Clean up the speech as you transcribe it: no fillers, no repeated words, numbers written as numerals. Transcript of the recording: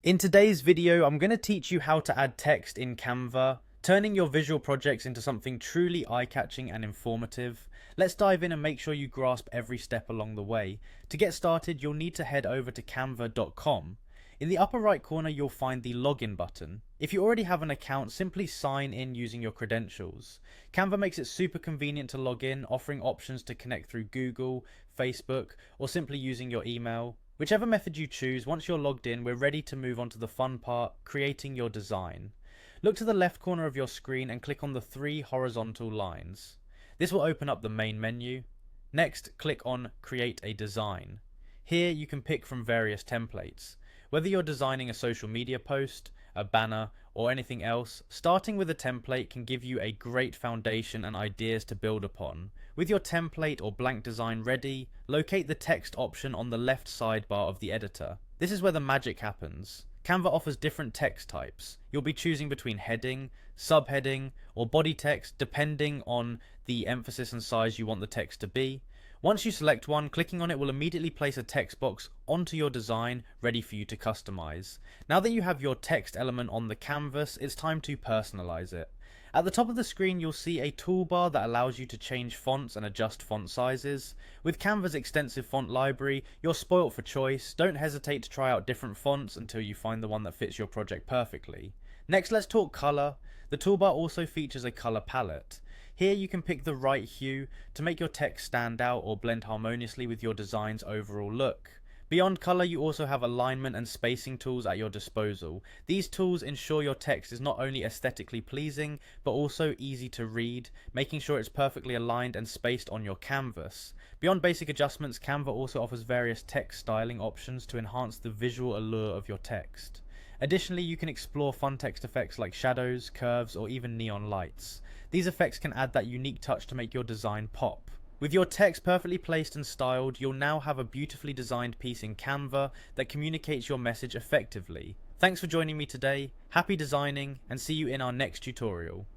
In today's video, I'm going to teach you how to add text in Canva, turning your visual projects into something truly eye-catching and informative. Let's dive in and make sure you grasp every step along the way. To get started, you'll need to head over to canva.com. In the upper right corner, you'll find the login button. If you already have an account, simply sign in using your credentials. Canva makes it super convenient to log in, offering options to connect through Google, Facebook, or simply using your email. Whichever method you choose, once you're logged in, we're ready to move on to the fun part, creating your design. Look to the left corner of your screen and click on the three horizontal lines. This will open up the main menu. Next, click on Create a Design. Here you can pick from various templates. Whether you're designing a social media post, a banner, or anything else, starting with a template can give you a great foundation and ideas to build upon. With your template or blank design ready, locate the text option on the left sidebar of the editor. This is where the magic happens. Canva offers different text types. You'll be choosing between heading, subheading, or body text depending on the emphasis and size you want the text to be. Once you select one, clicking on it will immediately place a text box onto your design, ready for you to customize. Now that you have your text element on the canvas, it's time to personalize it. At the top of the screen, you'll see a toolbar that allows you to change fonts and adjust font sizes. With Canva's extensive font library, you're spoilt for choice. Don't hesitate to try out different fonts until you find the one that fits your project perfectly. Next, let's talk color. The toolbar also features a color palette. Here you can pick the right hue to make your text stand out or blend harmoniously with your design's overall look. Beyond color, you also have alignment and spacing tools at your disposal. These tools ensure your text is not only aesthetically pleasing, but also easy to read, making sure it's perfectly aligned and spaced on your canvas. Beyond basic adjustments, Canva also offers various text styling options to enhance the visual allure of your text. Additionally, you can explore fun text effects like shadows, curves, or even neon lights. These effects can add that unique touch to make your design pop. With your text perfectly placed and styled, you'll now have a beautifully designed piece in Canva that communicates your message effectively. Thanks for joining me today, happy designing, and see you in our next tutorial.